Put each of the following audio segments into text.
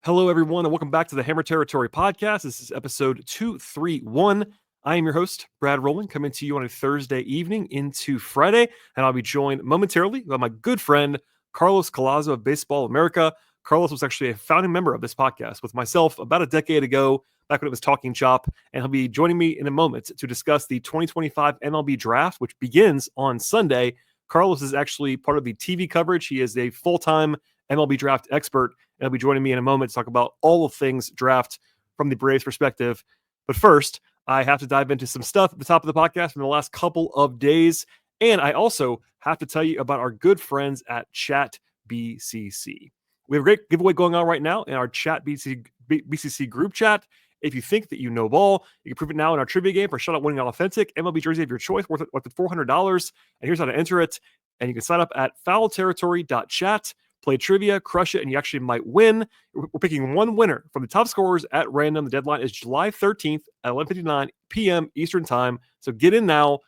Hello, everyone, and welcome back to the Hammer Territory podcast. This is episode 231. I am your host, Brad Rowland, coming to you on a Thursday evening into Friday, and I'll be joined momentarily by my good friend, Carlos Collazo of Baseball America. Carlos was actually a founding member of this podcast with myself about a decade ago, back when it was Talking Chop, and he'll be joining me in a moment to discuss the 2025 MLB Draft, which begins on Sunday. Carlos is actually part of the TV coverage. He is a full-time MLB Draft expert, and he'll be joining me in a moment to talk about all of things draft from the Braves perspective. But first, I have to dive into some stuff at the top of the podcast from the last couple of days. And I also have to tell you about our good friends at Chat BCC. We have a great giveaway going on right now in our Chat BCC group chat. If you think that you know ball, you can prove it now in our trivia game for shutout winning authentic MLB jersey of your choice worth $400. And here's how to enter it. And you can sign up at foulterritory.chat. Play trivia, crush it, and you actually might win. We're picking one winner from the top scorers at random. The deadline is July 13th at 11:59 p.m. Eastern Time. So get in now,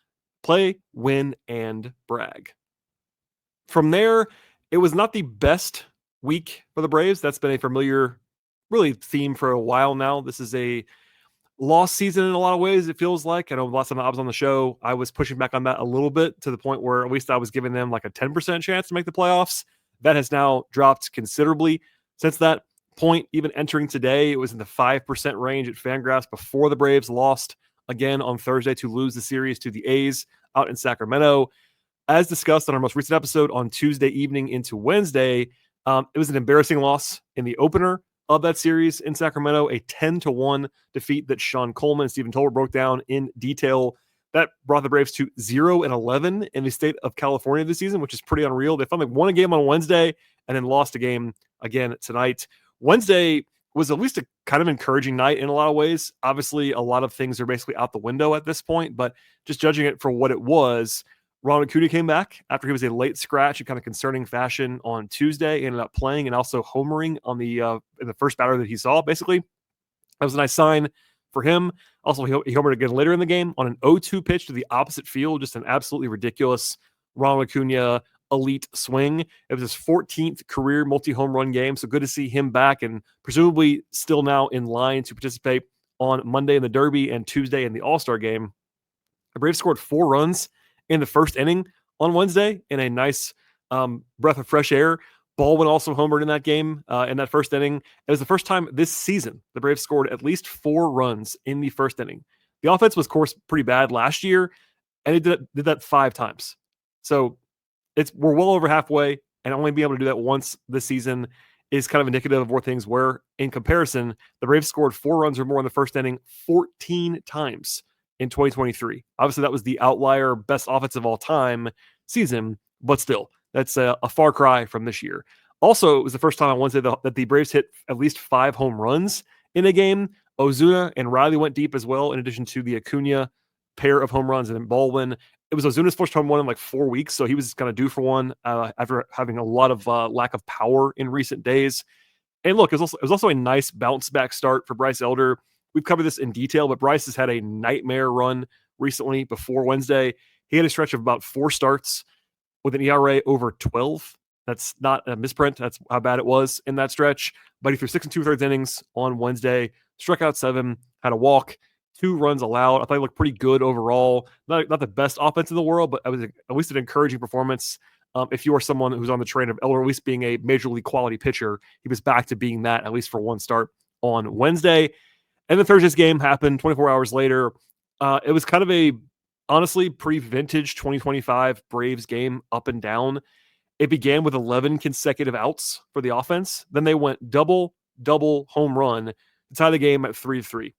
play, win, and brag. From there, it was not the best week for the Braves. That's been a familiar, really, theme for a while now. This is a lost season in a lot of ways, it feels like. I know last time I was on the show, I was pushing back on that a little bit to the point where at least I was giving them like a 10% chance to make the playoffs. That has now dropped considerably since that point. Even entering today, it was in the 5% range at Fangraphs before the Braves lost again on Thursday to lose the series to the A's out in Sacramento. As discussed on our most recent episode on Tuesday evening into Wednesday, it was an embarrassing loss in the opener of that series in Sacramento, a 10-1 defeat that Sean Coleman and Stephen Tolbert broke down in detail. That brought the Braves to 0-11 in the state of California this season, which is pretty unreal. They finally won a game on Wednesday and then lost a game again tonight. Wednesday was at least a kind of encouraging night in a lot of ways. Obviously, a lot of things are basically out the window at this point, but just judging it for what it was, Ronald Acuna came back after he was a late scratch in kind of concerning fashion on Tuesday. He ended up playing and also homering on the in the first batter that he saw, basically. That was a nice sign for him. Also, he homered again later in the game on an 0-2 pitch to the opposite field. Just an absolutely ridiculous Ronald Acuna elite swing. It was his 14th career multi-home run game, so good to see him back and presumably still now in line to participate on Monday in the Derby and Tuesday in the All-Star game. The Braves scored 4 runs in the first inning on Wednesday in a nice breath of fresh air. Baldwin also homered in that game, in that first inning. It was the first time this season the Braves scored at least 4 runs in the first inning. The offense was, of course, pretty bad last year, and it did that 5 times. So we're well over halfway, and only being able to do that once this season is kind of indicative of where things were. In comparison, the Braves scored 4 runs or more in the first inning 14 times in 2023. Obviously, that was the outlier best offense of all time season, but still, that's a far cry from this year. Also, it was the first time on Wednesday that the Braves hit at least 5 home runs in a game. Ozuna and Riley went deep as well, in addition to the Acuna pair of home runs and then Baldwin. It was Ozuna's first home run in like 4 weeks, so he was kind of due for one after having a lot of lack of power in recent days. And look, it was also a nice bounce back start for Bryce Elder. We've covered this in detail, but Bryce has had a nightmare run recently before Wednesday. He had a stretch of about 4 starts with an ERA over 12. That's not a misprint. That's how bad it was in that stretch. But he threw 6 2/3 innings on Wednesday, struck out 7, had a walk, 2 runs allowed. I thought he looked pretty good overall. Not the best offense in the world, but it was at least an encouraging performance. If you are someone who's on the train of Elder at least being a major league quality pitcher, he was back to being that, at least for one start on Wednesday. And the Thursday's game happened 24 hours later. It was kind of a, honestly, pretty vintage 2025 Braves game up and down. It began with 11 consecutive outs for the offense. Then they went double home run to tie the game at 3-3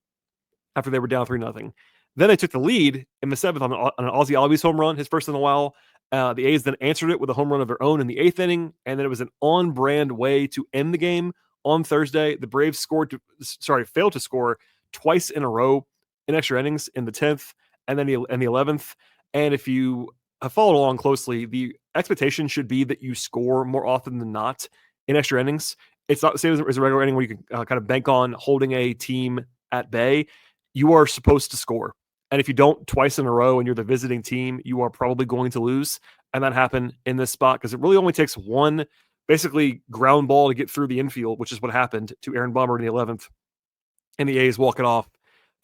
after they were down 3-0. Then they took the lead in the 7th on an Ozzie Albies home run, his first in a while. The A's then answered it with a home run of their own in the 8th inning, and then it was an on-brand way to end the game on Thursday. The Braves failed to score twice in a row in extra innings in the 10th and then the 11th. And if you have followed along closely, the expectation should be that you score more often than not in extra innings. It's not the same as a regular inning where you can kind of bank on holding a team at bay. You are supposed to score. And if you don't twice in a row and you're the visiting team, you are probably going to lose. And that happened in this spot because it really only takes one basically ground ball to get through the infield, which is what happened to Aaron Bummer in the 11th. And the A's walk it off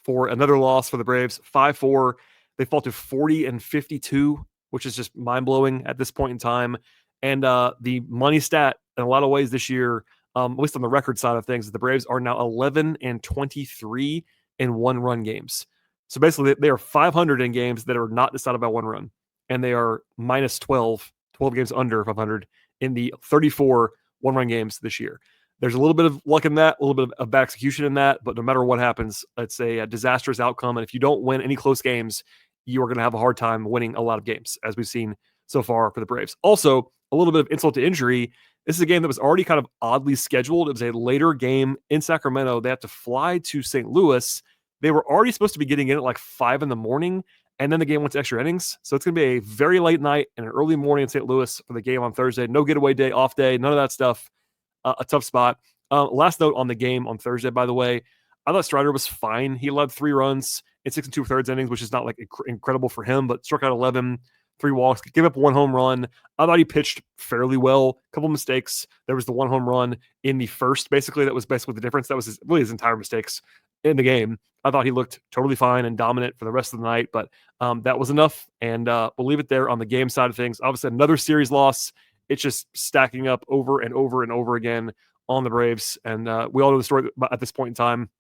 for another loss for the Braves, 5-4. They fall to 40-52, which is just mind-blowing at this point in time. And the money stat in a lot of ways this year, at least on the record side of things, the Braves are now 11-23 in one-run games. So basically, they are 500 in games that are not decided by one run, and they are minus 12 games under 500 in the 34 one-run games this year. There's a little bit of luck in that, a little bit of bad execution in that, but no matter what happens, it's a disastrous outcome. And if you don't win any close games, you are going to have a hard time winning a lot of games, as we've seen so far for the Braves. Also, a little bit of insult to injury. This is a game that was already kind of oddly scheduled. It was a later game in Sacramento. They had to fly to St. Louis. They were already supposed to be getting in at like 5 a.m, and then the game went to extra innings. So it's going to be a very late night and an early morning in St. Louis for the game on Thursday. No getaway day, off day, none of that stuff. A tough spot. Last note on the game on Thursday, by the way, I thought Strider was fine. He led 3 runs in 6 2/3 innings, which is not like incredible for him, but struck out 11, 3 walks, gave up 1 home run. I thought he pitched fairly well. A couple mistakes. There was the 1 home run in the first, basically. That was basically the difference. That was really his entire mistakes in the game. I thought he looked totally fine and dominant for the rest of the night, but that was enough. And we'll leave it there on the game side of things. Obviously, another series loss. It's just stacking up over and over and over again on the Braves. And we all know the story at this point in time.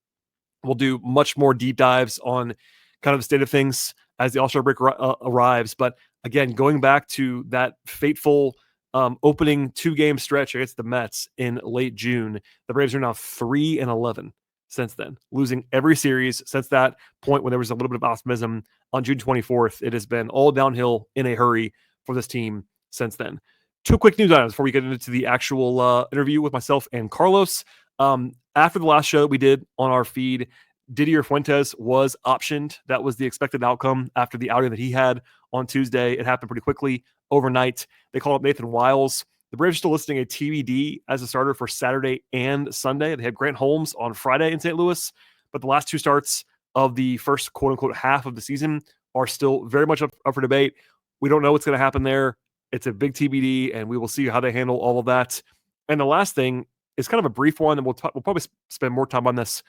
We'll do much more deep dives on kind of the state of things as the All-Star break arrives. But again, going back to that fateful opening 2-game stretch against the Mets in late June, the Braves are now 3-11 since then, losing every series since that point when there was a little bit of optimism on June 24th. It has been all downhill in a hurry for this team since then. 2 quick news items before we get into the actual interview with myself and Carlos. After the last show we did on our feed, Didier Fuentes was optioned. That was the expected outcome after the outing that he had on Tuesday. It happened pretty quickly overnight. They called up Nathan Wiles. The Braves are still listing a TBD as a starter for Saturday and Sunday. They had Grant Holmes on Friday in St. Louis, but the last 2 starts of the first quote-unquote half of the season are still very much up for debate. We don't know what's going to happen there. It's a big TBD, and we will see how they handle all of that. And the last thing is kind of a brief one, and we'll probably spend more time on this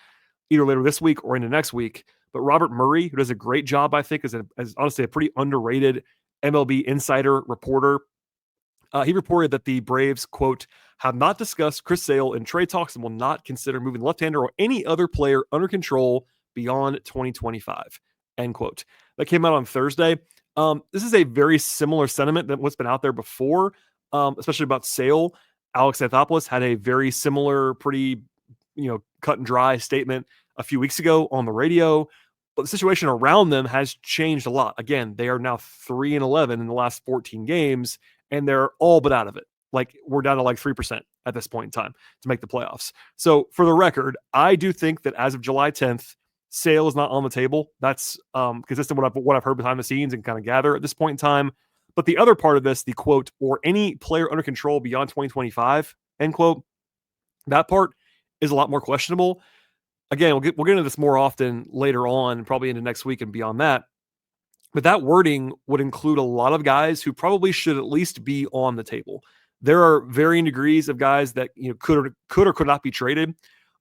either later this week or into next week. But Robert Murray, who does a great job, I think, is honestly a pretty underrated MLB insider reporter. He reported that the Braves, quote, have not discussed Chris Sale in trade talks and will not consider moving the left-hander or any other player under control beyond 2025, end quote. That came out on Thursday. This is a very similar sentiment than what's been out there before, especially about Sale. Alex Anthopoulos had a very similar, pretty, cut and dry statement a few weeks ago on the radio. But the situation around them has changed a lot. Again, they are now 3-11 in the last 14 games, and they're all but out of it. Like, we're down to like 3% at this point in time to make the playoffs. So for the record, I do think that as of July 10th, Sale is not on the table. That's consistent with what I've heard behind the scenes and kind of gather at this point in time. But the other part of this, the quote, or any player under control beyond 2025, end quote, that part is a lot more questionable. Again, we'll get into this more often later on, probably into next week and beyond that. But that wording would include a lot of guys who probably should at least be on the table. There are varying degrees of guys that could or could not be traded.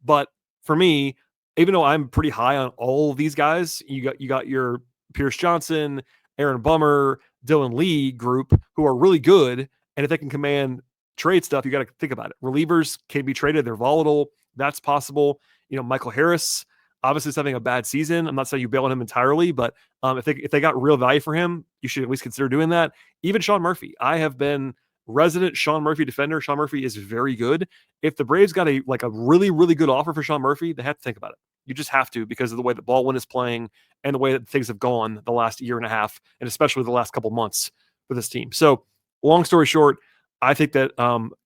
But for me, even though I'm pretty high on all of these guys, you got your Pierce Johnson, Aaron Bummer, Dylan Lee group who are really good. And if they can command trade stuff, you got to think about it. Relievers can be traded. They're volatile. That's possible. Michael Harris obviously is having a bad season. I'm not saying you bail on him entirely, but if they got real value for him, you should at least consider doing that. Even Sean Murphy. I have been resident Sean Murphy defender. Sean Murphy is very good. If the Braves got a really, really good offer for Sean Murphy, they have to think about it. You just have to, because of the way that Baldwin is playing and the way that things have gone the last year and a half, and especially the last couple months for this team. So long story short, I think that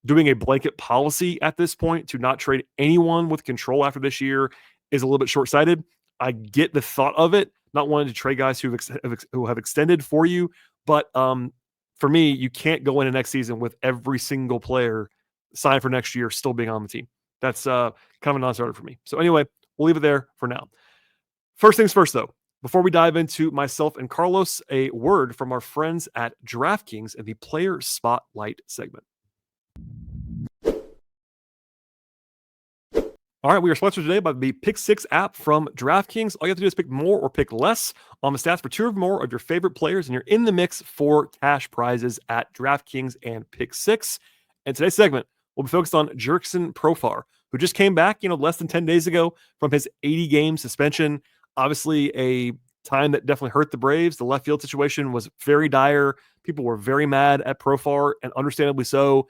doing a blanket policy at this point to not trade anyone with control after this year is a little bit short-sighted. I get the thought of it, not wanting to trade guys who have extended for you, but for me, you can't go into next season with every single player signed for next year still being on the team. That's kind of a non-starter for me. So anyway, we'll leave it there for now. First things first, though. Before we dive into myself and Carlos, a word from our friends at DraftKings in the Player Spotlight segment. All right, we are sponsored today by the Pick 6 app from DraftKings. All you have to do is pick more or pick less on the stats for two or more of your favorite players, and you're in the mix for cash prizes at DraftKings and Pick 6. And today's segment will be focused on Jerkxen Profar, who just came back, less than 10 days ago from his 80-game suspension. Obviously, a time that definitely hurt the Braves. The left field situation was very dire. People were very mad at Profar, and understandably so.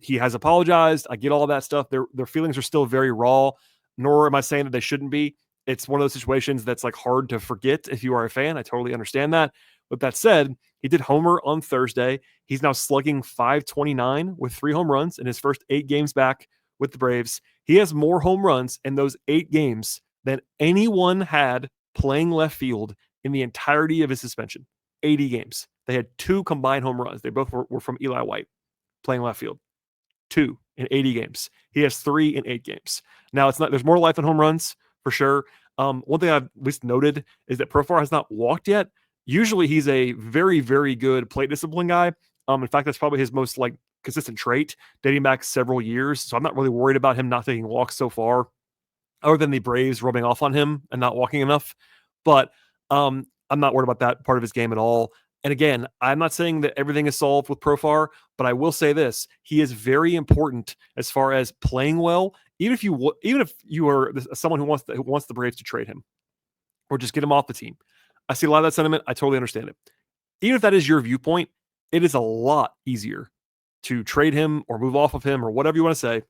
He has apologized. I get all that stuff. Their feelings are still very raw, nor am I saying that they shouldn't be. It's one of those situations that's like hard to forget if you are a fan. I totally understand that. With that said, he did homer on Thursday. He's now slugging .529 with 3 home runs in his first 8 games back with the Braves. He has more home runs in those 8 games than anyone had playing left field in the entirety of his suspension. 80 games. They had 2 combined home runs. They both were from Eli White playing left field. 2 in 80 games. He has 3 in 8 games. Now, it's not. There's more life in home runs for sure. One thing I've at least noted is that Profar has not walked yet. Usually, he's a very, very good plate discipline guy. In fact, that's probably his most consistent trait dating back several years. So I'm not really worried about him not taking walks so far, other than the Braves rubbing off on him and not walking enough. But I'm not worried about that part of his game at all. And again, I'm not saying that everything is solved with Profar, but I will say this: he is very important as far as playing well. Even if you are someone who wants the Braves to trade him or just get him off the team, I see a lot of that sentiment. I totally understand it. Even if that is your viewpoint, it is a lot easier to trade him or move off of him or whatever you want to say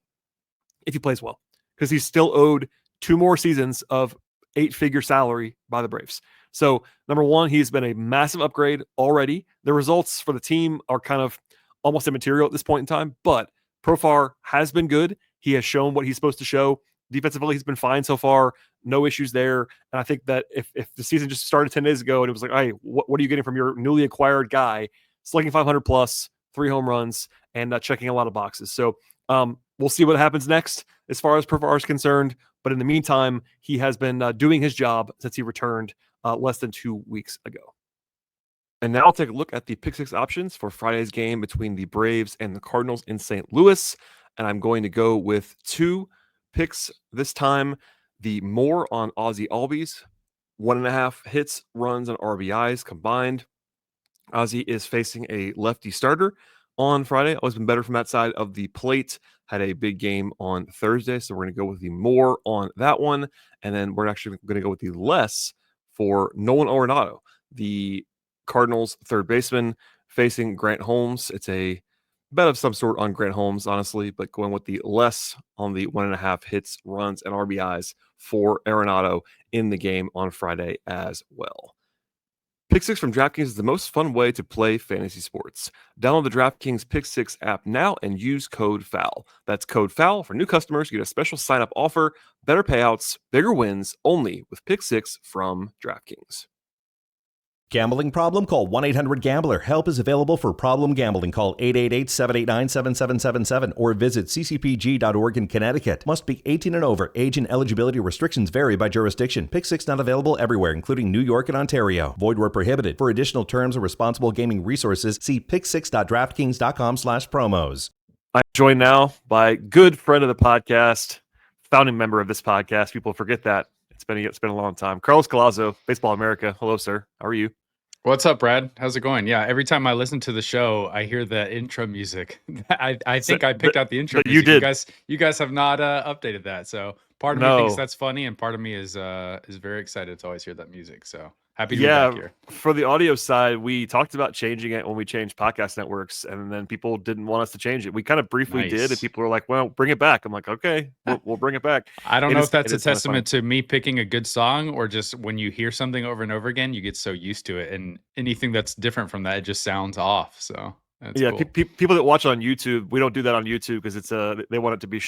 if he plays well, because he's still owed 2 more seasons of 8-figure salary by the Braves. So, number one, he's been a massive upgrade already. The results for the team are kind of almost immaterial at this point in time, but Profar has been good. He has shown what he's supposed to show. Defensively, he's been fine so far. No issues there. And I think that if the season just started 10 days ago and it was like, hey, what are you getting from your newly acquired guy? Slugging 500 plus, 3 home runs, and checking a lot of boxes. So we'll see what happens next as far as Profar is concerned. But in the meantime, he has been doing his job since he returned less than 2 weeks ago. And now I'll take a look at the Pick 6 options for Friday's game between the Braves and the Cardinals in St. Louis. And I'm going to go with 2 picks this time. The more on Ozzie Albies, 1.5 hits, runs, and RBIs combined. Ozzie is facing a lefty starter on Friday. Always been better from that side of the plate. Had a big game on Thursday, so we're going to go with the more on that one. And then we're actually going to go with the less for Nolan Arenado, the Cardinals third baseman, facing Grant Holmes. It's a bet of some sort on Grant Holmes, honestly, but going with the less on the 1.5 hits, runs, and RBIs for Arenado in the game on Friday as well. Pick 6 from DraftKings is the most fun way to play fantasy sports. Download the DraftKings Pick 6 app now and use code FOUL. That's code FOUL for new customers. You get a special sign-up offer, better payouts, bigger wins, only with Pick 6 from DraftKings. Gambling problem? Call 1-800-GAMBLER. Help is available for problem gambling. Call 888-789-7777 or visit ccpg.org in Connecticut. Must be 18 and over. Age and eligibility restrictions vary by jurisdiction. Pick 6 not available everywhere, including New York and Ontario. Void where prohibited. For additional terms and responsible gaming resources, see pick6.draftkings.com/promos. I'm joined now by a good friend of the podcast, founding member of this podcast. People forget that. It's been a long time. Carlos Collazo, Baseball America. Hello, sir. How are you? What's up, Brad? How's it going? Yeah, every time I listen to the show, I hear the intro music. I think I picked out the intro music. You did. You guys have not updated that. So part of me thinks that's funny, and part of me is very excited to always hear that music. So happy to be back here. For the audio side, we talked about changing it when we changed podcast networks, and then people didn't want us to change it. We kind of briefly did, and people were like, well, bring it back. I'm like, okay, we'll bring it back. I don't know if that's a testament to me picking a good song, or just when you hear something over and over again, you get so used to it, and anything that's different from that, it just sounds off. So that's cool. People that watch on YouTube, we don't do that on YouTube because it's they want it to be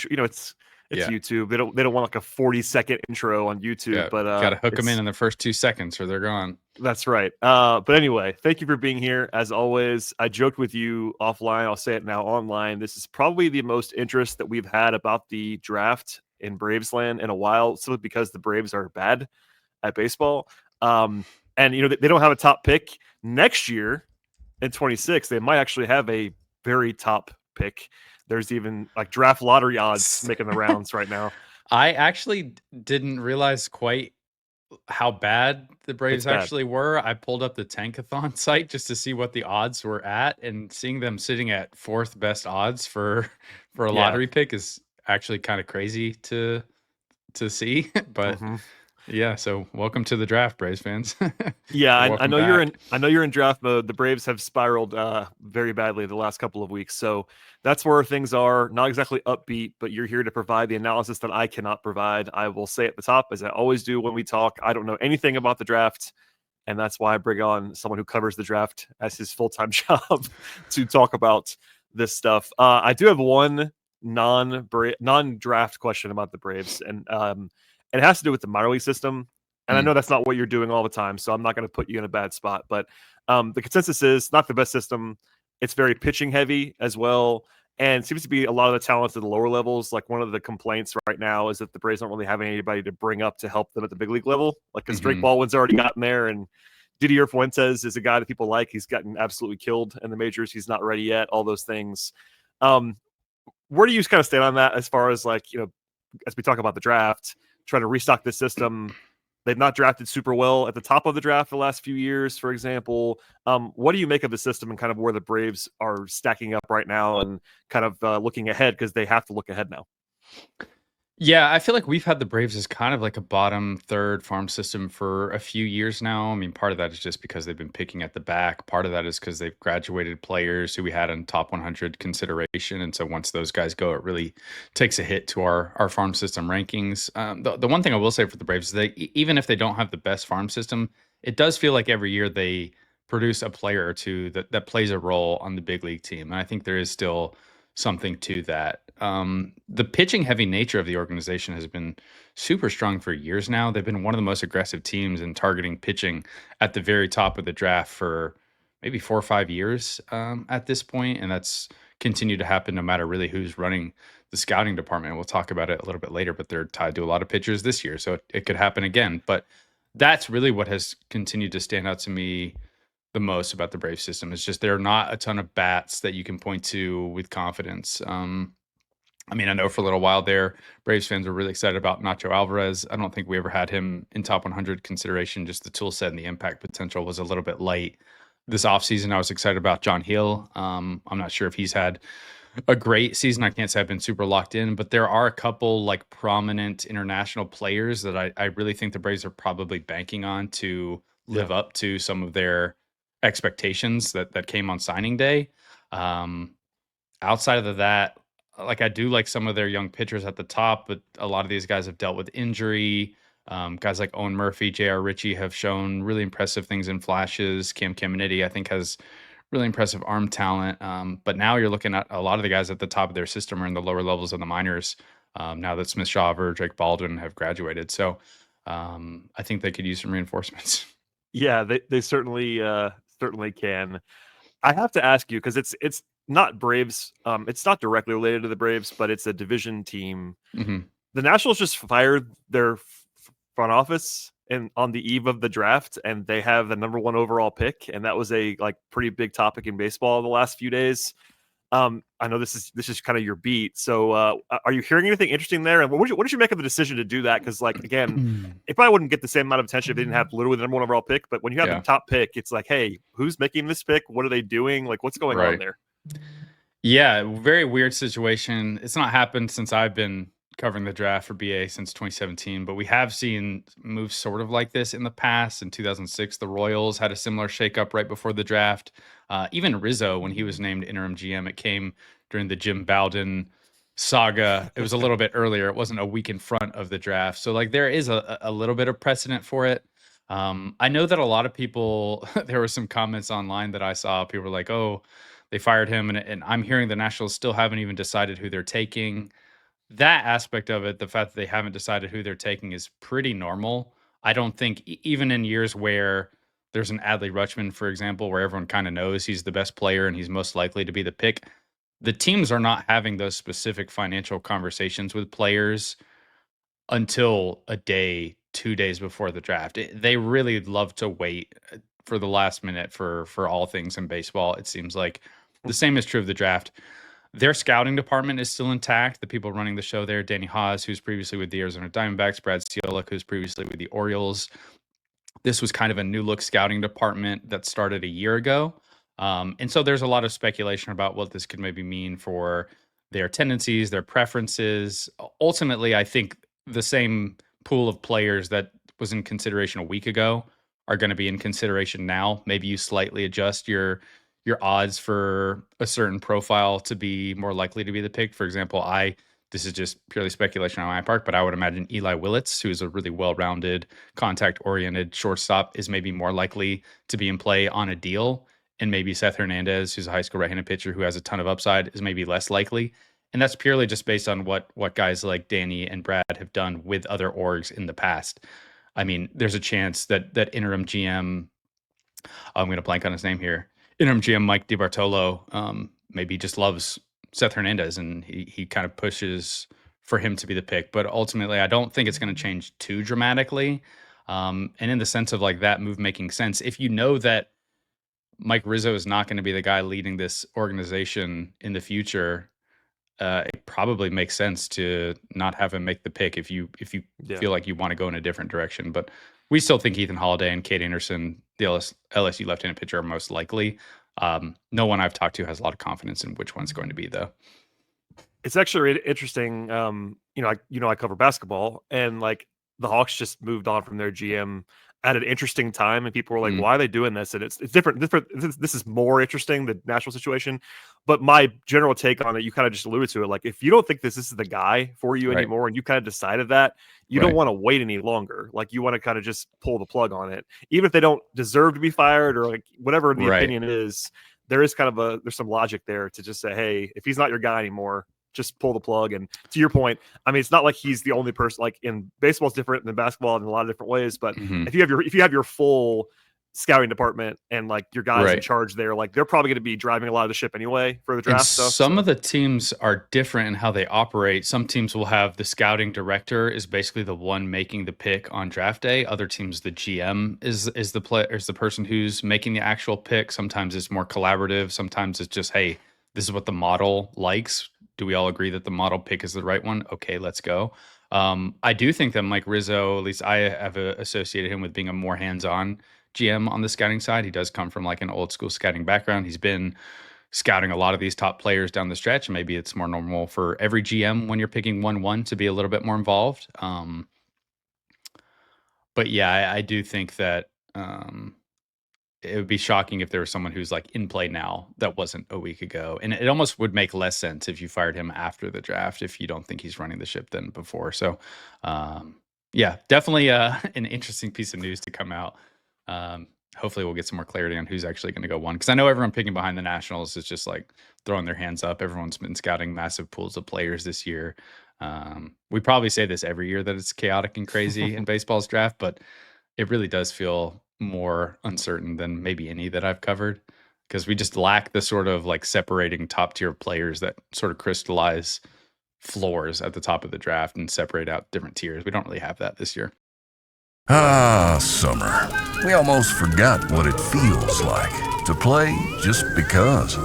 it's YouTube. They don't want like a 40-second intro on YouTube. Yeah, but gotta hook them in the first 2 seconds or they're gone. That's right. But anyway, thank you for being here as always. I joked with you offline. I'll say it now online. This is probably the most interest that we've had about the draft in Braves land in a while, simply because the Braves are bad at baseball. And they don't have a top pick next year in 26. They might actually have a very top pick. There's even like draft lottery odds making the rounds right now. I actually didn't realize quite how bad the It's Braves bad. actually were. I pulled up the Tankathon site just to see what the odds were at, and seeing them sitting at fourth best odds for a Yeah. lottery pick is actually kind of crazy to see. But hmm yeah, so welcome to the draft, Braves fans. Yeah, Or I welcome know you're in. back. I know you're in draft mode. The Braves have spiraled very badly the last couple of weeks, so that's where things are. Not exactly upbeat, but you're here to provide the analysis that I cannot provide. I will say at the top, as I always do when we talk, I don't know anything about the draft, and that's why I bring on someone who covers the draft as his full time job to talk about this stuff. I do have one non draft question about the Braves, and it has to do with the minor league system. And I Mm. know that's not what you're doing all the time, so I'm not going to put you in a bad spot. But the consensus is not the best system. It's very pitching heavy as well, and seems to be a lot of the talent at the lower levels. Like one of the complaints right now is that the Braves don't really have anybody to bring up to help them at the big league level. Like because Drake Hmm. Baldwin's already gotten there, and Didier Fuentes is a guy that people like. He's gotten absolutely killed in the majors. He's not ready yet. All those things. Um, where do you kind of stand on that as far as like as we talk about the draft, trying to restock this system? They've not drafted super well at the top of the draft the last few years, for example. What do you make of the system and kind of where the Braves are stacking up right now and kind of looking ahead because they have to look ahead now? Yeah, I feel like we've had the Braves as kind of like a bottom third farm system for a few years now. I mean, part of that is just because they've been picking at the back. Part of that is because they've graduated players who we had in top 100 consideration. And so once those guys go, it really takes a hit to our farm system rankings. The one thing I will say for the Braves is that even if they don't have the best farm system, it does feel like every year they produce a player or two that plays a role on the big league team. And I think there is still something to that. The pitching heavy nature of the organization has been super strong for years now. They've been one of the most aggressive teams in targeting pitching at the very top of the draft for maybe 4 or 5 years at this point, and that's continued to happen no matter really who's running the scouting department. We'll talk about it a little bit later, but they're tied to a lot of pitchers this year, so it could happen again. But that's really what has continued to stand out to me the most about the Brave system. Is just there are not a ton of bats that you can point to with confidence. I mean, I know for a little while there, Braves fans were really excited about Nacho Alvarez. I don't think we ever had him in top 100 consideration. Just the tool set and the impact potential was a little bit light. This offseason, I was excited about John Hill. I'm not sure if he's had a great season. I can't say I've been super locked in, but there are a couple like prominent international players that I really think the Braves are probably banking on to Yeah. live up to some of their expectations that came on signing day. Um, Outside of that, like I do like some of their young pitchers at the top, but a lot of these guys have dealt with injury. Guys like Owen Murphy, J.R. Ritchie have shown really impressive things in flashes. Cam Caminiti, I think, has really impressive arm talent. But now you're looking at a lot of the guys at the top of their system are in the lower levels of the minors. Now that Smith Shawver, Drake Baldwin have graduated, so I think they could use some reinforcements. Yeah, they certainly can. I have to ask you because it's not Braves. It's not directly related to the Braves, but it's a division team. Hmm. The Nationals just fired their front office and on the eve of the draft, and they have the number one overall pick, and that was a like pretty big topic in baseball the last few days. I know this is kind of your beat. So, are you hearing anything interesting there? And what did you make of the decision to do that? Because, like, again, it probably wouldn't get the same amount of attention if they didn't have literally the number one overall pick. But when you have the Yeah, top pick, it's like, hey, who's making this pick? What are they doing? Like, what's going on right. there? Yeah, very weird situation. It's not happened since I've been covering the draft for BA since 2017, but we have seen moves sort of like this in the past. In 2006, the Royals had a similar shakeup right before the draft. Even Rizzo, when he was named interim GM, it came during the Jim Bowden saga. It was a little bit earlier. It wasn't a week in front of the draft. So, like, there is a little bit of precedent for it. I know that a lot of people, there were some comments online that I saw. People were like, oh, they fired him, and I'm hearing the Nationals still haven't even decided who they're taking. That aspect of it, the fact that they haven't decided who they're taking, is pretty normal. I don't think even in years where there's an Adley Rutschman, for example, where everyone kind of knows he's the best player and he's most likely to be the pick, the teams are not having those specific financial conversations with players until a day, 2 days before the draft. They really love to wait for the last minute for all things in baseball. It seems like the same is true of the draft. Their scouting department is still intact. The people running the show there, Danny Haas, who's previously with the Arizona Diamondbacks, Brad Ciolek, who's previously with the Orioles. This was kind of a new look scouting department that started a year ago. And so there's a lot of speculation about what this could maybe mean for their tendencies, their preferences. Ultimately, I think the same pool of players that was in consideration a week ago are going to be in consideration now. Maybe you slightly adjust your odds for a certain profile to be more likely to be the pick. For example, this is just purely speculation on my part, but I would imagine Eli Willits, who is a really well-rounded, contact-oriented shortstop, is maybe more likely to be in play on a deal. And maybe Seth Hernandez, who's a high school right-handed pitcher who has a ton of upside, is maybe less likely. And that's purely just based on what guys like Danny and Brad have done with other orgs in the past. I mean, there's a chance that interim GM, I'm going to blank on his name here, interim GM Mike DiBartolo maybe just loves Seth Hernandez, and he kind of pushes for him to be the pick. But ultimately, I don't think it's going to change too dramatically. And in the sense of like that move making sense, if you know that Mike Rizzo is not going to be the guy leading this organization in the future, it probably makes sense to not have him make the pick if you feel like you want to go in a different direction. But we still think Ethan Holiday and Cade Anderson, the LSU left-handed pitcher, are most likely. No one I've talked to has a lot of confidence in which one's going to be, though. It's actually really interesting. I cover basketball, and like the Hawks just moved on from their GM at an interesting time, and people were like, "Why are they doing this?" And it's different. This is more interesting, the national situation. But my general take on it, you kind of just alluded to it. Like, if you don't think this is the guy for you anymore, and you kind of decided that, you don't want to wait any longer. Like, you want to kind of just pull the plug on it, even if they don't deserve to be fired or like whatever the opinion is. There is kind of there's some logic there to just say, hey, if he's not your guy anymore, just pull the plug. And to your point, I mean, it's not like he's the only person. Like, in baseball is different than basketball in a lot of different ways. But if you have your full scouting department and like your guys in charge there, like they're probably going to be driving a lot of the ship anyway for the draft stuff. Some of the teams are different in how they operate. Some teams will have the scouting director is basically the one making the pick on draft day. Other teams, the GM is the person who's making the actual pick. Sometimes it's more collaborative. Sometimes it's just, hey, this is what the model likes. Do we all agree that the model pick is the right one? Okay, let's go. I do think that Mike Rizzo, at least I have associated him with being a more hands-on GM on the scouting side. He does come from like an old school scouting background. He's been scouting a lot of these top players down the stretch. Maybe it's more normal for every GM when you're picking 1-1 to be a little bit more involved. But yeah, I do think that it would be shocking if there was someone who's like in play now that wasn't a week ago. And it almost would make less sense if you fired him after the draft, if you don't think he's running the ship than before. So yeah, definitely an interesting piece of news to come out. Hopefully we'll get some more clarity on who's actually going to go one. Because I know everyone picking behind the Nationals is just like throwing their hands up. Everyone's been scouting massive pools of players this year. We probably say this every year that it's chaotic and crazy in baseball's draft, but it really does feel more uncertain than maybe any that I've covered, because we just lack the sort of like separating top tier players that sort of crystallize floors at the top of the draft and separate out different tiers. We don't really have that this year. Ah, summer. We almost forgot what it feels like to play just because.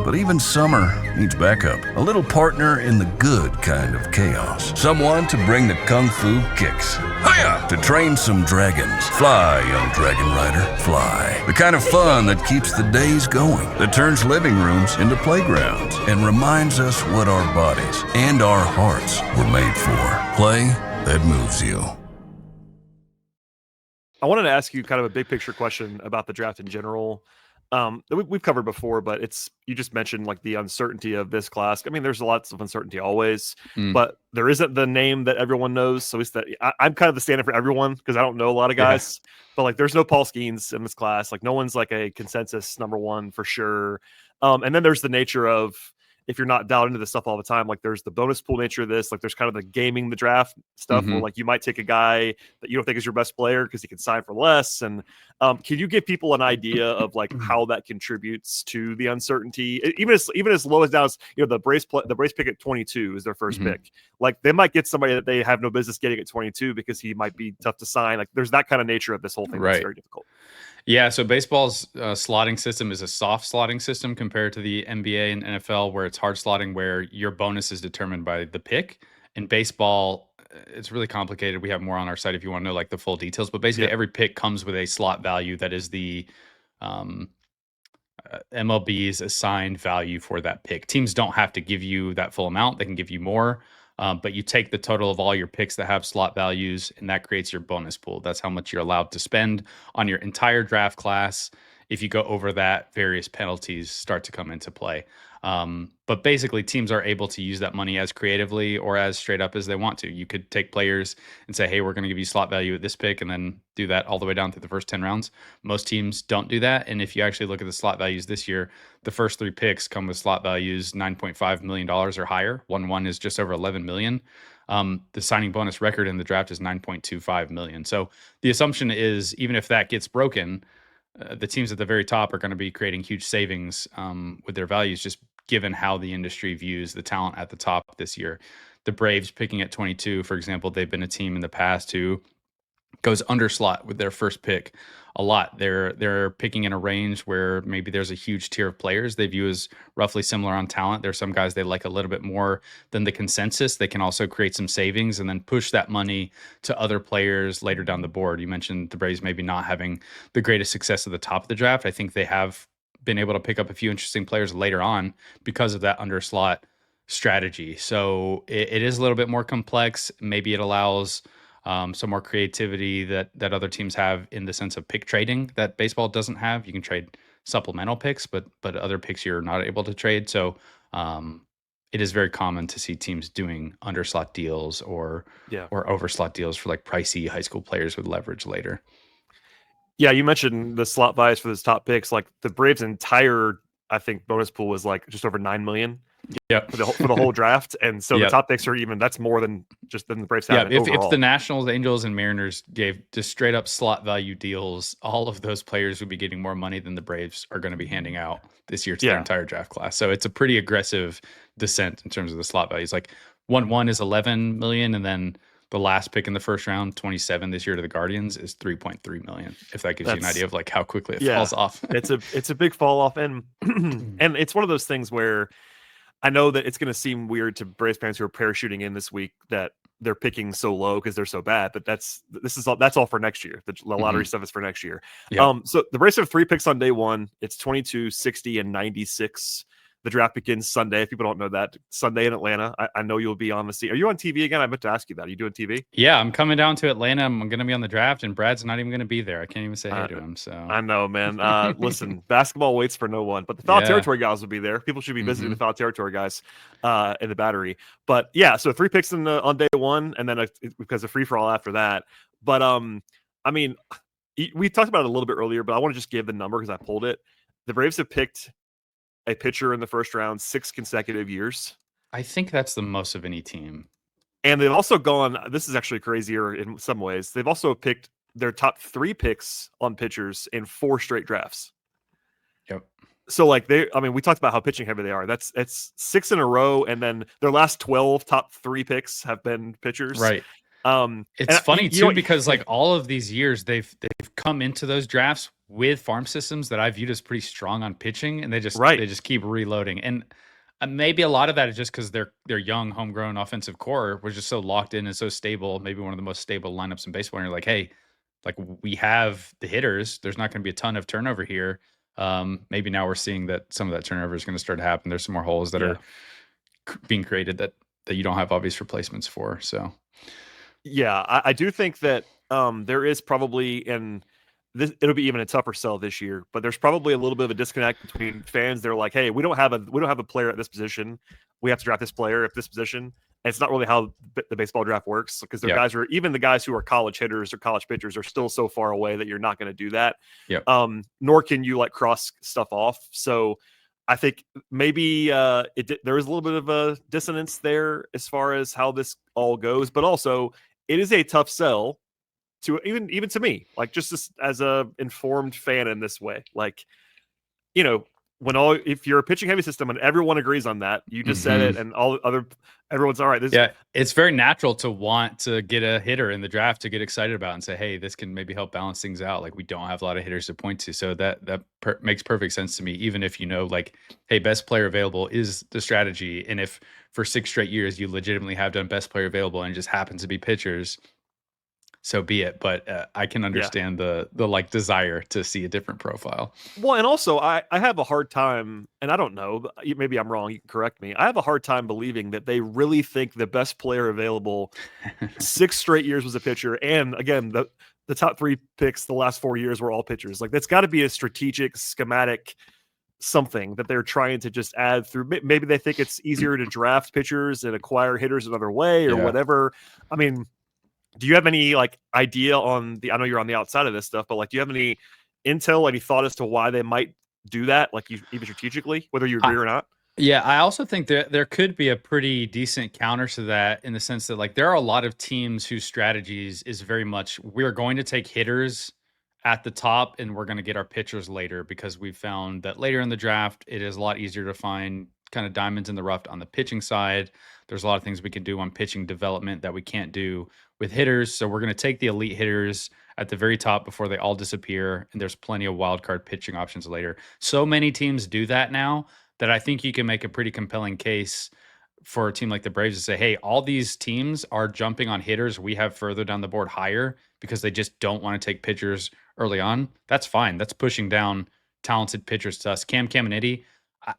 But even summer needs backup. A little partner in the good kind of chaos. Someone to bring the kung fu kicks. Hiya! To train some dragons. Fly, young dragon rider, fly. The kind of fun that keeps the days going. That turns living rooms into playgrounds and reminds us what our bodies and our hearts were made for. Play that moves you. I wanted to ask you kind of a big picture question about the draft in general. That we've covered before, but you just mentioned like the uncertainty of this class. I mean, there's lots of uncertainty always, but there isn't the name that everyone knows. So I'm kind of the stand-in for everyone because I don't know a lot of guys. But like, there's no Paul Skeens in this class. Like, no one's like a consensus number one for sure. And then there's the nature of, if you're not dialed into this stuff all the time, like there's the bonus pool nature of this, like there's kind of the gaming the draft stuff where like you might take a guy that you don't think is your best player because he can sign for less. And can you give people an idea of like how that contributes to the uncertainty, even as low as down as, the Braves pick at 22 is their first pick. Like they might get somebody that they have no business getting at 22 because he might be tough to sign. Like there's that kind of nature of this whole thing that's very difficult. Yeah, so baseball's slotting system is a soft slotting system compared to the NBA and NFL, where it's hard slotting, where your bonus is determined by the pick. In baseball, it's really complicated. We have more on our site if you want to know like the full details. But basically, Yeah. every pick comes with a slot value that is the um, MLB's assigned value for that pick. Teams don't have to give you that full amount; they can give you more. But you take the total of all your picks that have slot values, and that creates your bonus pool. That's how much you're allowed to spend on your entire draft class. If you go over that, various penalties start to come into play. But basically, teams are able to use that money as creatively or as straight up as they want to. You could take players and say, hey, we're going to give you slot value at this pick, and then do that all the way down through the first 10 rounds. Most teams don't do that. And if you actually look at the slot values this year, the first 3 picks come with slot values $9.5 million or higher. 1-1 is just over $11 million. The signing bonus record in the draft is $9.25 million. So the assumption is, even if that gets broken, the teams at the very top are going to be creating huge savings with their values, just given how the industry views the talent at the top this year. The Braves picking at 22, for example, they've been a team in the past who goes under slot with their first pick a lot. They're picking in a range where maybe there's a huge tier of players they view as roughly similar on talent. There's some guys they like a little bit more than the consensus. They can also create some savings and then push that money to other players later down the board. You mentioned the Braves maybe not having the greatest success at the top of the draft. I think they have been able to pick up a few interesting players later on because of that under slot strategy. So it is a little bit more complex. Maybe it allows some more creativity that other teams have in the sense of pick trading that baseball doesn't have. You can trade supplemental picks, but other picks you're not able to trade. So it is very common to see teams doing underslot deals or overslot deals for like pricey high school players with leverage later. Yeah, you mentioned the slot buys for those top picks. Like the Braves' entire, I think, bonus pool was like just over $9 million. Yep. For the whole draft, and so the top picks are that's more than the Braves have. Yeah, if the Nationals, Angels, and Mariners gave just straight up slot value deals, all of those players would be getting more money than the Braves are going to be handing out this year to their entire draft class. So it's a pretty aggressive descent in terms of the slot values. Like 1-1 is 11 million, and then the last pick in the first round, 27 this year to the Guardians, is 3.3 million. If that gives you an idea of like how quickly it falls off. it's a big fall off, and and it's one of those things where I know that it's going to seem weird to Braves fans who are parachuting in this week that they're picking so low because they're so bad, but that's all for next year. The lottery stuff is for next year. Yep. So the Braves have 3 picks on day 1. It's 22, 60, and 96. The draft begins Sunday. If people don't know that, Sunday in Atlanta. I know you'll be on the scene. Are you on TV again? I meant to ask you that. Are you doing TV? Yeah, I'm coming down to Atlanta. I'm going to be on the draft, and Brad's not even going to be there. I can't even say hey to him. So I know, man. Listen, basketball waits for no one, but the Foul Territory guys will be there. People should be visiting the Foul Territory guys in the Battery. But yeah, so 3 picks on day 1, and then because of free for all after that. But I mean, we talked about it a little bit earlier, but I want to just give the number because I pulled it. The Braves have picked a pitcher in the first round 6 consecutive years. I think that's the most of any team. And they've also gone, this is actually crazier in some ways. They've also picked their top 3 picks on pitchers in 4 straight drafts. Yep. So like we talked about how pitching heavy they are. That's 6 in a row. And then their last 12 top 3 picks have been pitchers. Right. It's funny too, because like all of these years they've come into those drafts with farm systems that I viewed as pretty strong on pitching, and they just keep reloading. And maybe a lot of that is just because their young homegrown offensive core was just so locked in and so stable, maybe one of the most stable lineups in baseball. And you're like, hey, like we have the hitters. There's not going to be a ton of turnover here. Maybe now we're seeing that some of that turnover is going to start to happen. There's some more holes that are being created that you don't have obvious replacements for. So. Yeah, I do think that there is probably, and it'll be even a tougher sell this year, but there's probably a little bit of a disconnect between fans. They're like, hey, we don't have a player at this position. We have to draft this player at this position. And it's not really how the baseball draft works, because the guys who are college hitters or college pitchers are still so far away that you're not going to do that. Yep. Nor can you like cross stuff off. So I think maybe there is a little bit of a dissonance there as far as how this all goes, but also it is a tough sell to even to me, like just as a informed fan in this way. Like, if you're a pitching heavy system and everyone agrees on that, you just said it, and everyone's all right. It's very natural to want to get a hitter in the draft to get excited about and say, hey, this can maybe help balance things out. Like, we don't have a lot of hitters to point to. So that makes perfect sense to me, even if like, hey, best player available is the strategy. And if for 6 straight years you legitimately have done best player available and it just happens to be pitchers, so be it. But I can understand the like desire to see a different profile. Well, and also I have a hard time, and I don't know, maybe I'm wrong, you can correct me. I have a hard time believing that they really think the best player available 6 straight years was a pitcher. And again, the top 3 picks the last 4 years were all pitchers. Like, that's got to be a strategic, schematic something that they're trying to just add through. Maybe they think it's easier to draft pitchers and acquire hitters another way or whatever. I mean, do you have any like idea on I know you're on the outside of this stuff, but like, do you have any intel, any thought as to why they might do that? Like, even strategically, whether you agree or not? Yeah, I also think that there could be a pretty decent counter to that, in the sense that, like, there are a lot of teams whose strategies is very much, we're going to take hitters at the top and we're going to get our pitchers later, because we've found that later in the draft, it is a lot easier to find kind of diamonds in the rough on the pitching side. There's a lot of things we can do on pitching development that we can't do with hitters. So we're going to take the elite hitters at the very top before they all disappear. And there's plenty of wild card pitching options later. So many teams do that now that I think you can make a pretty compelling case for a team like the Braves to say, hey, all these teams are jumping on hitters we have further down the board higher because they just don't want to take pitchers early on. That's fine. That's pushing down talented pitchers to us. Cam Caminiti,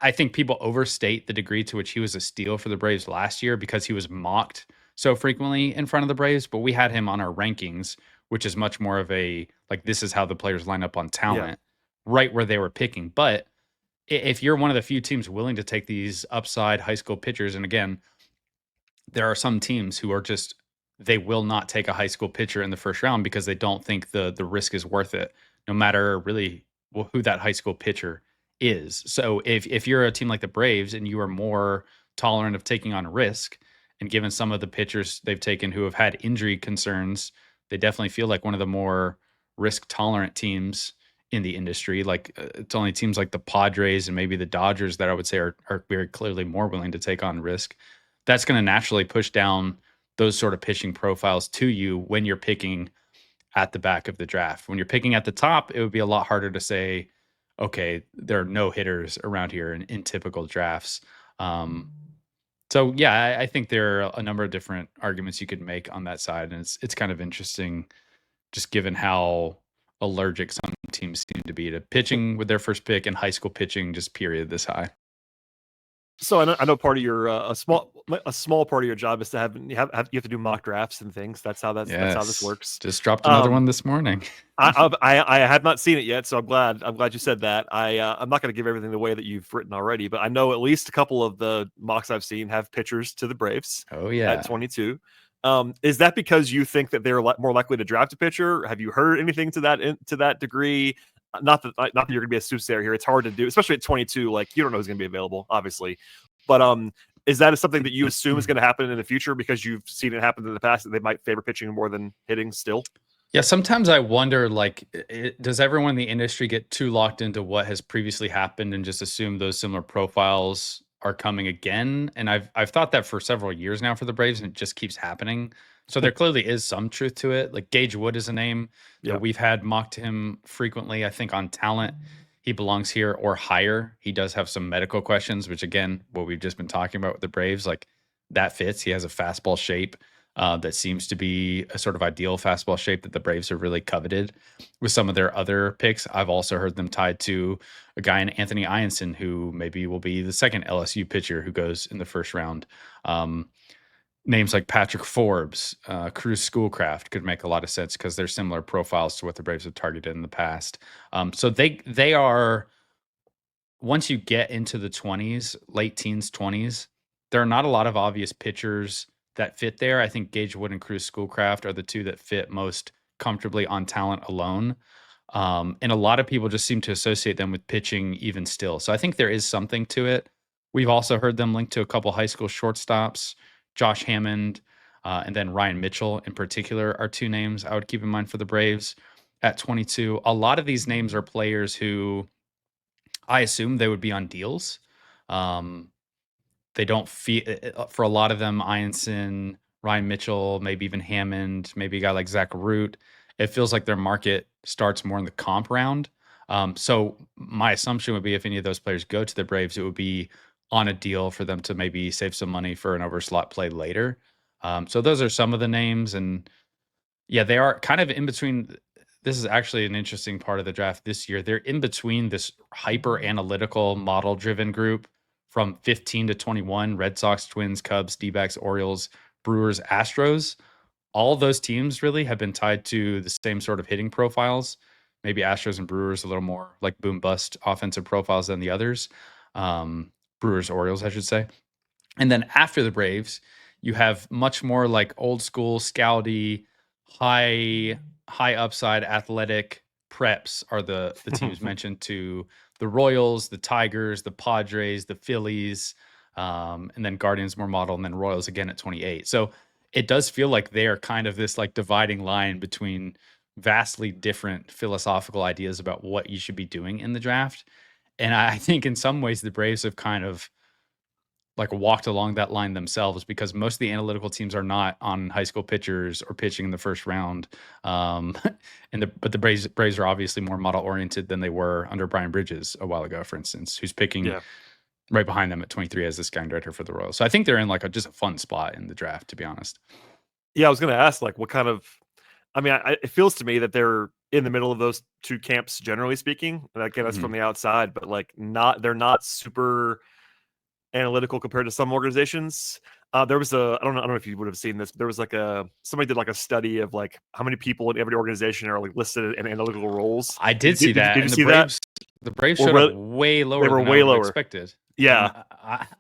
I think people overstate the degree to which he was a steal for the Braves last year because he was mocked so frequently in front of the Braves, but we had him on our rankings, which is much more of a, like, this is how the players line up on talent, right where they were picking. But if you're one of the few teams willing to take these upside high school pitchers, and again, there are some teams who are just, they will not take a high school pitcher in the first round because they don't think the risk is worth it, no matter really who that high school pitcher is. So if you're a team like the Braves and you are more tolerant of taking on risk, and given some of the pitchers they've taken who have had injury concerns, they definitely feel like one of the more risk tolerant teams in the industry. Like, it's only teams like the Padres and maybe the Dodgers that I would say are very clearly more willing to take on risk. That's going to naturally push down those sort of pitching profiles to you when you're picking at the back of the draft. When you're picking at the top, it would be a lot harder to say, okay, there are no hitters around here in typical drafts. So yeah, I think there are a number of different arguments you could make on that side, and it's kind of interesting, just given how allergic some teams seem to be to pitching with their first pick and high school pitching, just period, this high. So I know part of your a small part of your job is to you have to do mock drafts and things. That's how this works. Just dropped another one this morning. I have not seen it yet, so I'm glad you said that. I'm not going to give everything away that you've written already, but I know at least a couple of the mocks I've seen have pitchers to the Braves. Oh yeah, at 22. Is that because you think that they're more likely to draft a pitcher? Have you heard anything to that degree? Not that you're going to be a soothsayer here. It's hard to do, especially at 22. Like, you don't know who's going to be available, obviously. But is that something that you assume is going to happen in the future because you've seen it happen in the past that they might favor pitching more than hitting still? Yeah, sometimes I wonder, like, does everyone in the industry get too locked into what has previously happened and just assume those similar profiles are coming again? And I've thought that for several years now for the Braves, and it just keeps happening. So there clearly is some truth to it. Like, Gage Wood is a name that we've had mocked him frequently. I think on talent, he belongs here or higher. He does have some medical questions, which, again, what we've just been talking about with the Braves, like, that fits. He has a fastball shape that seems to be a sort of ideal fastball shape that the Braves have really coveted with some of their other picks. I've also heard them tied to a guy in Anthony Ianson, who maybe will be the second LSU pitcher who goes in the first round. Names like Patrick Forbes, Cruz Schoolcraft could make a lot of sense because they're similar profiles to what the Braves have targeted in the past. So they are, once you get into the 20s, late teens, 20s, there are not a lot of obvious pitchers that fit there. I think Gage Wood and Cruz Schoolcraft are the two that fit most comfortably on talent alone. And a lot of people just seem to associate them with pitching even still. So I think there is something to it. We've also heard them linked to a couple high school shortstops. Josh Hammond and then Ryan Mitchell in particular are two names I would keep in mind for the Braves at 22. A lot of these names are players who I assume they would be on deals. They don't feel, for a lot of them, Ianson, Ryan Mitchell, maybe even Hammond, maybe a guy like Zach Root. It feels like their market starts more in the comp round. So my assumption would be if any of those players go to the Braves, it would be on a deal for them to maybe save some money for an overslot play later. So those are some of the names. And yeah, they are kind of in between. This is actually an interesting part of the draft this year. They're in between this hyper analytical model driven group from 15 to 21, Red Sox, Twins, Cubs, D-backs, Orioles, Brewers, Astros. All those teams really have been tied to the same sort of hitting profiles. Maybe Astros and Brewers a little more like boom bust offensive profiles than the others. Brewers, Orioles, I should say. And then after the Braves, you have much more like old school, scouty, high upside athletic preps are the teams mentioned to the Royals, the Tigers, the Padres, the Phillies, and then Guardians more model, and then Royals again at 28. So it does feel like they are kind of this like dividing line between vastly different philosophical ideas about what you should be doing in the draft. And I think in some ways the Braves have kind of like walked along that line themselves, because most of the analytical teams are not on high school pitchers or pitching in the first round. But the Braves are obviously more model oriented than they were under Brian Bridges a while ago, for instance, who's picking right behind them at 23 as the scouting director for the Royals. So I think they're in like just a fun spot in the draft, to be honest. Yeah, I was going to ask, like, what kind of, I mean, it feels to me that they're in the middle of those two camps, generally speaking. And again, that's from the outside, but like they're not super analytical compared to some organizations. There was I don't know if you would have seen this, but there was like somebody did like a study of like how many people in every organization are like listed in analytical roles. I did see that. Did you see that? The Braves showed up way lower. They were way lower expected. Yeah.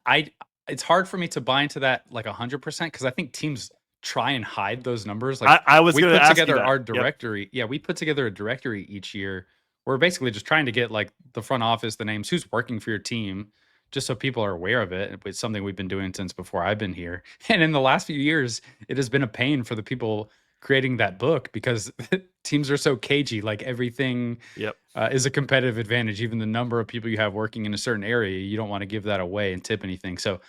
And it's hard for me to buy into that like 100% because I think teams try and hide those numbers. Like I was going to ask you that. Our directory. Yep. Yeah, we put together a directory each year. We're basically just trying to get like the front office, the names, who's working for your team, just so people are aware of it. It's something we've been doing since before I've been here. And in the last few years, it has been a pain for the people creating that book because teams are so cagey. Like everything is a competitive advantage. Even the number of people you have working in a certain area, you don't want to give that away and tip anything. So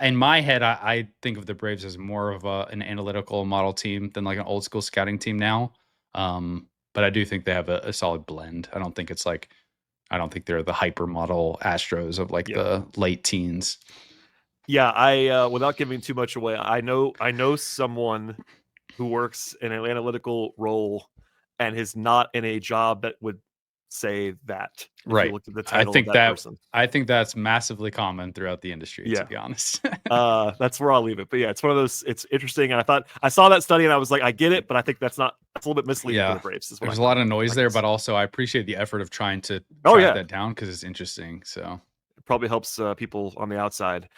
in my head, I think of the Braves as more of an analytical model team than like an old school scouting team now. But I do think they have a solid blend. I don't think they're the hyper model Astros of like the late teens. Yeah, I without giving too much away, I know someone who works in an analytical role and is not in a job that would say that. Right. You looked at the title of that person. I think that's massively common throughout the industry, to be honest. That's where I'll leave it. But yeah, it's one of those, it's interesting. And I saw that study and I was like, I get it, but I think that's a little bit misleading for the Braves. There's a lot of noise there, but also I appreciate the effort of trying to track that down because it's interesting. So it probably helps people on the outside.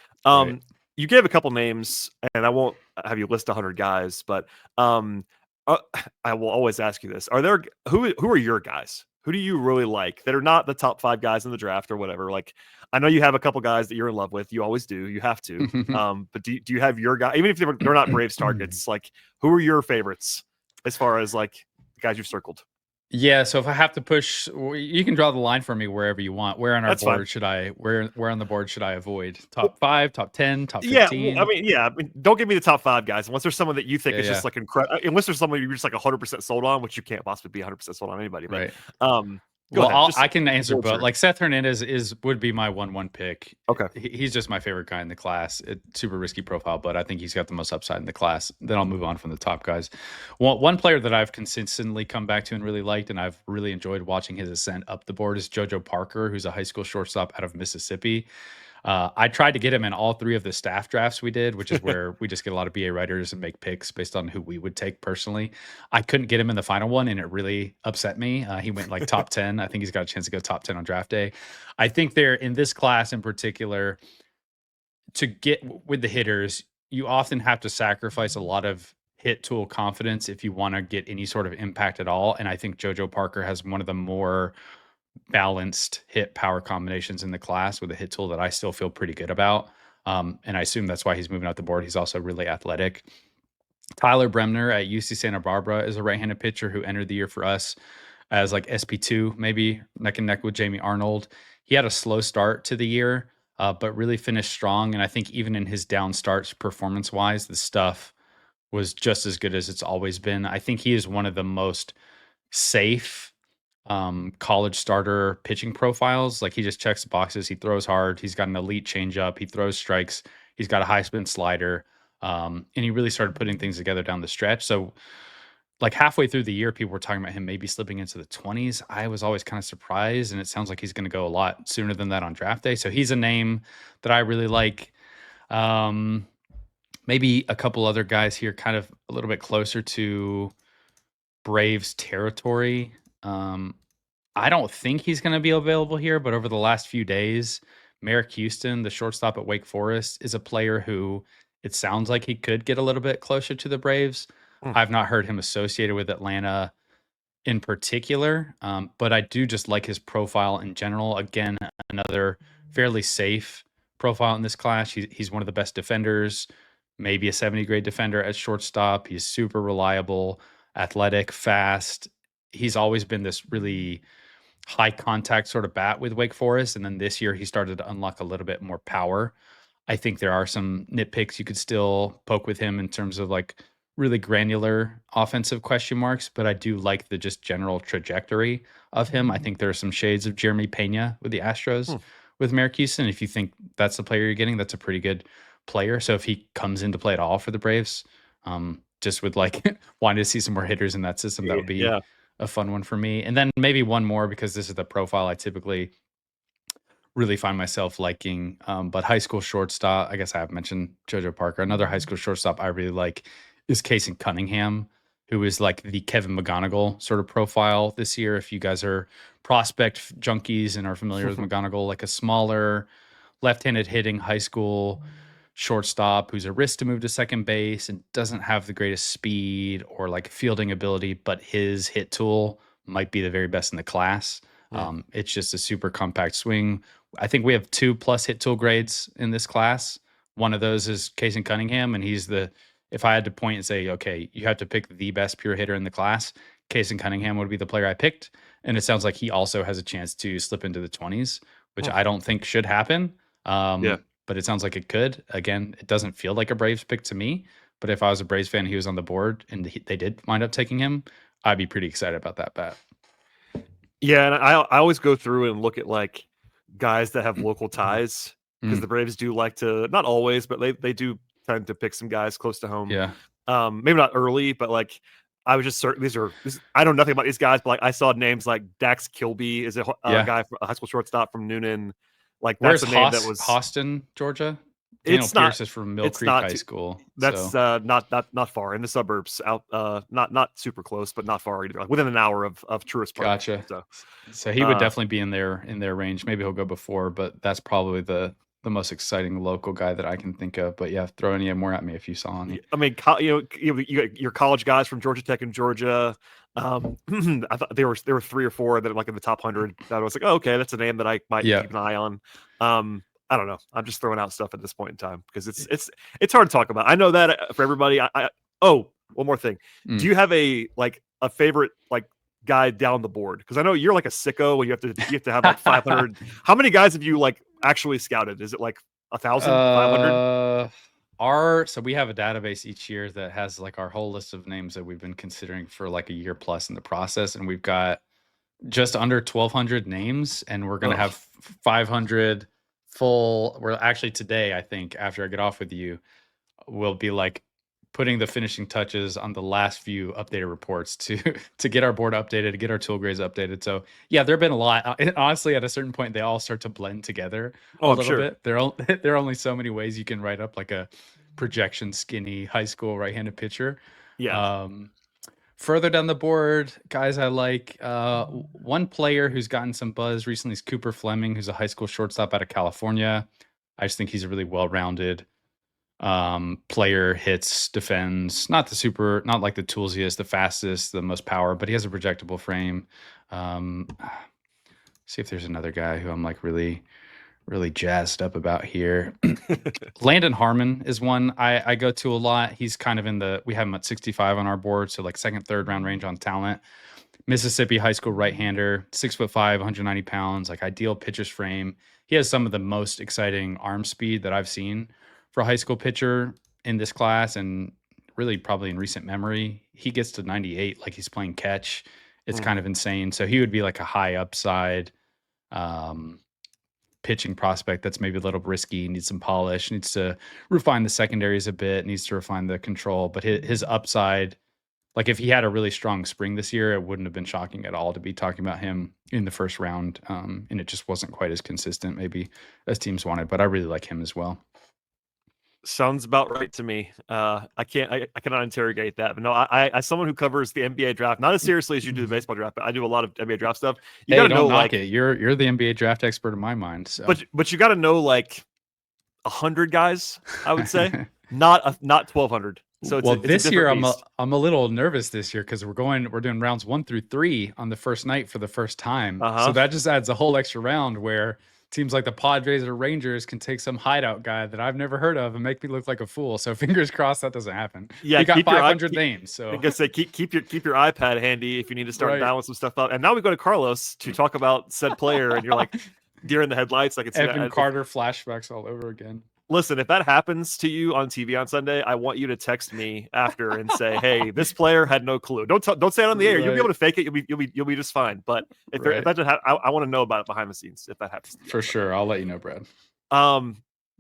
You gave a couple names and I won't have you list 100 guys, but I will always ask you this. Who are your guys? Who do you really like that are not the top 5 guys in the draft or whatever? Like, I know you have a couple guys that you're in love with. You always do. You have to. But do you have your guy, even if they're not Braves targets, like who are your favorites as far as like the guys you've circled? Yeah, so if I have to push, you can draw the line for me wherever you want. Where on our board should I? Where on the board should I avoid? Top 5, top 10, top 15? I mean, don't give me the top 5 guys unless there's someone that you think is just like incredible. Unless there's someone you're just like 100% sold on, which you can't possibly be 100% sold on anybody. But, I can answer both. Like Seth Hernandez would be my 1-1 pick. Okay, he's just my favorite guy in the class. Super risky profile, but I think he's got the most upside in the class. Then I'll move on from the top guys. One player that I've consistently come back to and really liked, and I've really enjoyed watching his ascent up the board, is JoJo Parker, who's a high school shortstop out of Mississippi. I tried to get him in all 3 of the staff drafts we did, which is where we just get a lot of BA writers and make picks based on who we would take personally. I couldn't get him in the final one, and it really upset me. He went like top 10. I think he's got a chance to go top 10 on draft day. I think they're in this class in particular, to get with the hitters, you often have to sacrifice a lot of hit tool confidence if you want to get any sort of impact at all. And I think JoJo Parker has one of the more balanced hit power combinations in the class with a hit tool that I still feel pretty good about. And I assume that's why he's moving out the board. He's also really athletic. Tyler Bremner at UC Santa Barbara is a right-handed pitcher who entered the year for us as like SP2, maybe neck and neck with Jamie Arnold. he had a slow start to the year, but really finished strong. And I think even in his down starts, performance-wise, the stuff was just as good as it's always been. I think he is one of the most safe college starter pitching profiles. Like he just checks the boxes. He throws hard. He's got an elite changeup. He throws strikes. He's got a high spin slider. And he really started putting things together down the stretch. So like halfway through the year, people were talking about him maybe slipping into the 20s. I was always kind of surprised, and it sounds like he's going to go a lot sooner than that on draft day. So he's a name that I really like. Maybe a couple other guys here, kind of a little bit closer to Braves territory. I don't think he's going to be available here, but over the last few days, Merrick Houston, the shortstop at Wake Forest, is a player who it sounds like he could get a little bit closer to the Braves. I've not heard him associated with Atlanta in particular, but I do just like his profile in general. Again, another fairly safe profile in this class. He's one of the best defenders, maybe a 70 grade defender at shortstop. He's super reliable, athletic, fast. He's always been this really high contact sort of bat with Wake Forest. And then this year he started to unlock a little bit more power. I think there are some nitpicks you could still poke with him in terms of like really granular offensive question marks, but I do like the just general trajectory of him. I think there are some shades of Jeremy Pena with the Astros with Merrick Houston. If you think that's the player you're getting, that's a pretty good player. So if he comes into play at all for the Braves, just with like wanting to see some more hitters in that system, that would be a fun one for me. And then maybe one more, because this is the profile I typically really find myself liking. But high school shortstop, I guess I have mentioned JoJo Parker. Another high school shortstop I really like is Casey Cunningham, who is like the Kevin McGonigal sort of profile this year. If you guys are prospect junkies and are familiar with McGonigal, like a smaller left-handed hitting high school shortstop who's a risk to move to second base and doesn't have the greatest speed or like fielding ability, but his hit tool might be the very best in the class. It's just a super compact swing. I think we have 2+ hit tool grades in this class. One of those is Casey Cunningham, and he's if I had to point and say, okay, you have to pick the best pure hitter in the class, Casey Cunningham would be the player I picked. And it sounds like he also has a chance to slip into the 20s, which I don't think should happen. But it sounds like it could. Again, it doesn't feel like a Braves pick to me, but if I was a Braves fan, he was on the board and they did wind up taking him, I'd be pretty excited about that bet. Yeah, and I always go through and look at like guys that have local ties, because the Braves do like to, not always, but they do tend to pick some guys close to home. Yeah. Maybe not early, but like I was just certain I know nothing about these guys, but like I saw names like Dax Kilby is a guy, a high school shortstop from Noonan. Like that's a name that was Austin, Georgia. Daniel Pierce is from Mill Creek High School. That's not far in the suburbs, out not super close, but not far either. Like within an hour of Truist Park. Gotcha. So he would definitely be in their range. Maybe he'll go before, but that's probably the most exciting local guy that I can think of. But yeah, throw any more at me if you saw him. I mean, you got your college guys from Georgia Tech and Georgia. I thought there were 3 or 4 that are like in the top 100 that I was like, oh, okay, that's a name that I might keep an eye on. I don't know. I'm just throwing out stuff at this point in time because it's hard to talk about. I know that for everybody. One more thing. Do you have a favorite like guy down the board? Because I know you're like a sicko and you have to have like 500. How many guys have you like actually scouted? Is it like 1,000, 500? So we have a database each year that has like our whole list of names that we've been considering for like a year plus in the process, and we've got just under 1,200 names, and we're gonna have 500 full. We're actually today, I think, after I get off with you, we'll be like putting the finishing touches on the last few updated reports to get our board updated, to get our tool grades updated. So yeah, there have been a lot. Honestly, at a certain point, they all start to blend together a little bit. There are only so many ways you can write up like a projection skinny high school right-handed pitcher. Yeah. Further down the board, guys I like, one player who's gotten some buzz recently is Cooper Fleming, who's a high school shortstop out of California. I just think he's a really well-rounded player, hits, defends, not like the toolsiest, the fastest, the most power, but he has a projectable frame. See if there's another guy who I'm like really jazzed up about here. Landon Harmon is one I go to a lot. He's kind of we have him at 65 on our board, so like second, third round range on talent. Mississippi high school right-hander, 6'5", 190 pounds, like ideal pitcher's frame. He has some of the most exciting arm speed that I've seen for a high school pitcher in this class, and really probably in recent memory. He gets to 98 like he's playing catch. It's kind of insane. So he would be like a high upside pitching prospect that's maybe a little risky, needs some polish, needs to refine the secondaries a bit, needs to refine the control. But his upside, like if he had a really strong spring this year, it wouldn't have been shocking at all to be talking about him in the first round. And it just wasn't quite as consistent maybe as teams wanted, but I really like him as well. Sounds about right to me. I cannot interrogate that. But no, I as someone who covers the NBA draft, not as seriously as you do the baseball draft, but I do a lot of NBA draft stuff. You gotta know, like, it. You're the NBA draft expert in my mind. So. But you gotta know like 100 guys, I would say, not 1,200. So it's this year I'm a little nervous this year because we're doing rounds 1 through 3 on the first night for the first time. So that just adds a whole extra round where teams like the Padres or Rangers can take some hideout guy that I've never heard of and make me look like a fool. So fingers crossed that doesn't happen. Yeah, you got 500 names. So I guess say keep your iPad handy if you need to start dialing some stuff up. And now we go to Carlos to talk about said player, and you're like deer in the headlights, like it's Evan Carter flashbacks all over again. Listen, if that happens to you on TV on Sunday, I want you to text me after and say, "Hey, this player had no clue." Don't say it on the air. You'll be able to fake it. You'll be just fine. But if that doesn't happen, I want to know about it behind the scenes if that happens. For sure, I'll let you know, Brad.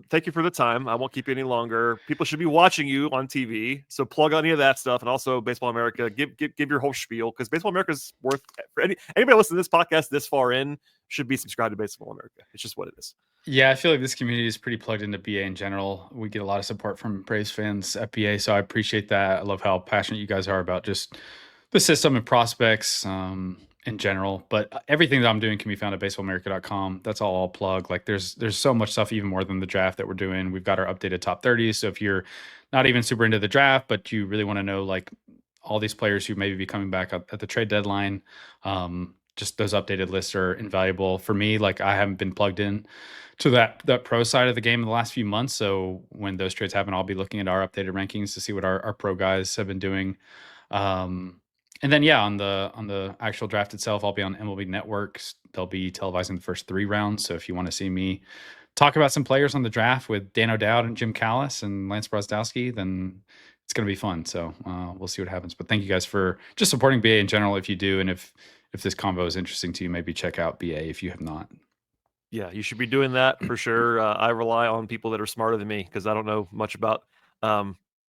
Thank you for the time. I won't keep you any longer. People should be watching you on TV, so plug any of that stuff, and also Baseball America. Give your whole spiel, because Baseball America is worth for anybody listening to this podcast this far in should be subscribed to Baseball America. It's just what it is. Yeah, I feel like this community is pretty plugged into BA in general. We get a lot of support from Braves fans at BA, so I appreciate that. I love how passionate you guys are about just the system and prospects in general. But everything that I'm doing can be found at baseballamerica.com. That's all I'll plug. Like there's so much stuff, even more than the draft, that we're doing. We've got our updated top 30s. So if you're not even super into the draft, but you really want to know like all these players who maybe be coming back up at the trade deadline, just those updated lists are invaluable for me. Like I haven't been plugged in to that pro side of the game in the last few months. So when those trades happen, I'll be looking at our updated rankings to see what our pro guys have been doing. And then, on the actual draft itself, I'll be on MLB Networks. They'll be televising the first 3 rounds. So if you want to see me talk about some players on the draft with Dan O'Dowd and Jim Callis and Lance Brozdowski, then it's going to be fun. So we'll see what happens. But thank you guys for just supporting BA in general if you do. And if this convo is interesting to you, maybe check out BA if you have not. Yeah, you should be doing that for sure. I rely on people that are smarter than me because I don't know much about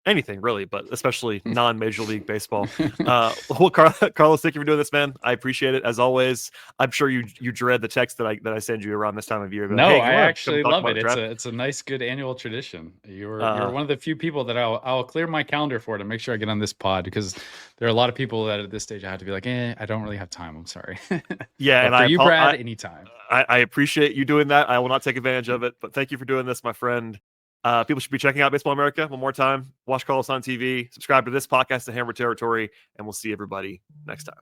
anything really, but especially non-Major League Baseball. Well, Carlos, thank you for doing this, man. I appreciate it as always. I'm sure you dread the text that I send you around this time of year. But, no, hey, I actually love it. It's a nice, good annual tradition. You're one of the few people that I'll clear my calendar for to make sure I get on this pod, because there are a lot of people that at this stage I have to be like, I don't really have time. I'm sorry. Yeah, and for you, Brad, anytime. I appreciate you doing that. I will not take advantage of it, but thank you for doing this, my friend. People should be checking out Baseball America one more time. Watch Carlos on TV. Subscribe to this podcast, The Hammer Territory, and we'll see everybody next time.